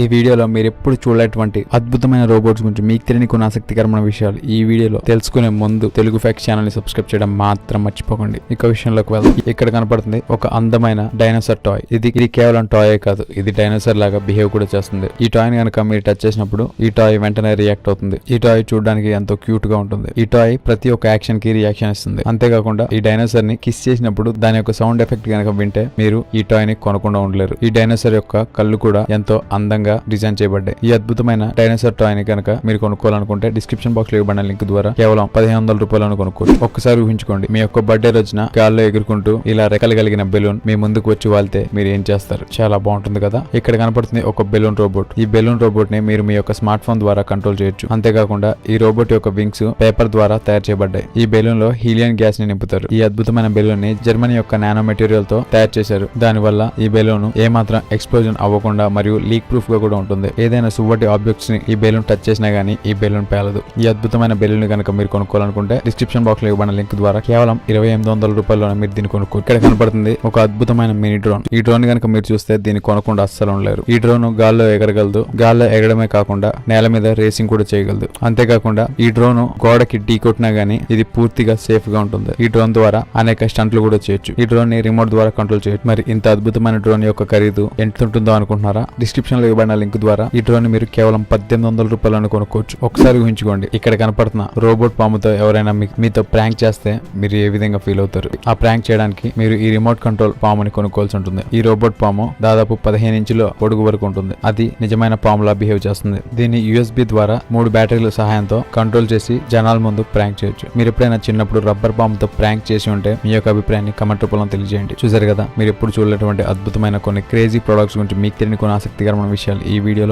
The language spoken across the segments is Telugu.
ఈ వీడియోలో మీరు ఎప్పుడు చూడలేటువంటి అద్భుతమైన రోబోట్స్ గురించి మీకు తెలియని కొన్ని ఆసక్తికరమైన విషయాలు ఈ వీడియోలో తెలుసుకునే ముందు తెలుగు ఫ్యాక్ట్స్ ఛానల్ ని సబ్స్క్రైబ్ చేయడం మాత్రం మర్చిపోకండి. ఇక విషయంలోకి వెళ్దాం. ఇక్కడ కనపడుతుంది ఒక అందమైన డైనోసార్ టాయ్. ఇది కేవలం టాయే కాదు, ఇది డైనోసార్ లాగా బిహేవ్ కూడా చేస్తుంది. ఈ టాయ్ ని కనుక మీరు టచ్ చేసినప్పుడు ఈ టాయ్ వెంటనే రియాక్ట్ అవుతుంది. ఈ టాయ్ చూడడానికి ఎంతో క్యూట్ గా ఉంటుంది. ఈ టాయ్ ప్రతి ఒక్క యాక్షన్ కి రియాక్షన్ ఇస్తుంది. అంతేకాకుండా ఈ డైనోసార్ ని కిస్ చేసినప్పుడు దాని యొక్క సౌండ్ ఎఫెక్ట్ కనుక వింటే మీరు ఈ టాయ్ ని కొనకుండా ఉండలేరు. ఈ డైనోసార్ యొక్క కళ్ళు కూడా ఎంతో అందంగా డిజైన్ చేయబడ్డాయి. ఈ అద్భుతమైన డైనోసార్ టాయ్ ని కనుక మీరు కొనుక్కోవాలనుకుంటే డిస్క్రిప్షన్ బాక్స్ లో ఇవ్వబడిన లింక్ ద్వారా కేవలం 1500 రూపాయలను కొనుక్కోవచ్చు. ఒక్కసారి ఊహించుకోండి, మీ యొక్క బర్త్డే రోజున గాల్లో ఎగురుకుంటూ ఇలా రెక్కలు కలిగిన బెలూన్ మీ ముందుకు వచ్చి వాళ్తే మీరు ఏం చేస్తారు? చాలా బాగుంటుంది కదా. ఇక్కడ కనపడుతుంది ఒక బెలూన్ రోబోట్. ఈ బెలూన్ రోబోట్ ని మీరు మీ యొక్క స్మార్ట్ ఫోన్ ద్వారా కంట్రోల్ చేయొచ్చు. అంతేకాకుండా ఈ రోబోట్ యొక్క వింగ్స్ పేపర్ ద్వారా తయారు చేయబడ్డాయి. ఈ బెలూన్ లో హీలియం గ్యాస్ ని నింపుతారు. ఈ అద్భుతమైన బెలూన్ ని జర్మనీ యొక్క నానో మెటీరియల్ తో తయారు చేశారు. దానివల్ల ఈ బెలూన్ ఏమాత్రం ఎక్స్ప్లోజన్ అవ్వకుండా మరియు లీక్ ప్రూఫ్ గా కూడా ఉంటుంది. ఏదైనా సువ్వటి ఆబ్జెక్ట్స్ ని ఈ బెలూన్ టచ్ చేసినా గానీ ఈ బెలూన్ పేలదు. ఈ అద్భుతమైన బెలూన్ ని కనుక మీరు కొనుక్కోవాలనుకుంటే డిస్క్రిప్షన్ బాక్స్ లో ఇవ్వబడిన లింక్ ద్వారా కేవలం 2800 రూపాయల్లో మీరు దీన్ని కొనుక్కోవచ్చు. ఇక్కడ కనపడుతుంది ఒక అద్భుతమైన మినీ డ్రోన్. ఈ డ్రోన్ కనుక మీరు చూస్తే దీన్ని కొనకుండా అస్సలు ఉండలేరు. ఈ డ్రోన్ గాల్లో ఎగరగలదు. గాల్లో ఎగరడమే కాకుండా నేల మీద రేసింగ్ కూడా చేయగలదు. అంతేకాకుండా ఈ డ్రోన్ గోడకి ఢీ కొట్టినా గానీ ఇది పూర్తిగా సేఫ్ గా ఉంటుంది. ఈ డ్రోన్ ద్వారా అనేక స్టంట్లు కూడా చేయొచ్చు. ఈ డ్రోన్ ని రిమోట్ ద్వారా కంట్రోల్ చేయొచ్చు. మరి ఇంత అద్భుతమైన డ్రోన్ యొక్క ఖరీదు ఎంత ఉంటుందో అనుకుంటున్నారా? డిస్క్రిప్షన్ లో ఇవ్వబడిన లింక్ ద్వారా ఈ డ్రోన్ ని మీరు కేవలం 1800 రూపాయలను కొనుక్కోవచ్చు. ఒకసారి ఊహించుకోండి, ఇక్కడ కనపడుతున్న రోబోట్ పాముతో ఎవరైనా మీతో ప్రాంక్ చేస్తే మీరు ఏ విధంగా ఫీల్ అవుతారు? ఆ ప్రాంక్ చేయడానికి మీరు ఈ రిమోట్ కంట్రోల్ పాముని కొనుక్కోవాల్సి ఉంటుంది. ఈ రోబోట్ పాము దాదాపు 15 ఇంచుల పొడుగు వరకు ఉంటుంది. అది నిజమైన పాములా బిహేవ్ చేస్తుంది. దీన్ని USB ద్వారా 3 బ్యాటరీల సహాయంతో కంట్రోల్ చేసి జనాల ముందు ప్రాంక్ చేయొచ్చు. మీరు ఎప్పుడైనా చిన్నప్పుడు రబ్బర్ పాముతో ప్రాంక్ చేసి ఉంటే మీ యొక్క అభిప్రాయాన్ని కమెంట్ రూపంలో తెలియజేయండి. చూసారు కదా, మీరు ఎప్పుడు చూడలేటువంటి అద్భుతమైన కొన్ని క్రేజీ ప్రొడక్ట్స్ గురించి మీకు తెలియని కొన్ని ఆసక్తికరమైన విషయాలు ఈ వీడియో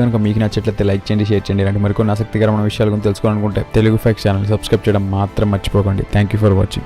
కనుక మీకు నచ్చట్లయితే లైక్ చేయండి, షేర్ చేయండి. ఇలాంటి మరికొన్ని ఆసక్తికరమైన విషయాల గురించి తెలుసుకోవాలనుకుంటే తెలుగు ఫ్యాక్ట్స్ ఛానల్ సబ్స్క్రైబ్ చేయడం మాత్రం మర్చిపోకండి. Thank you for watching.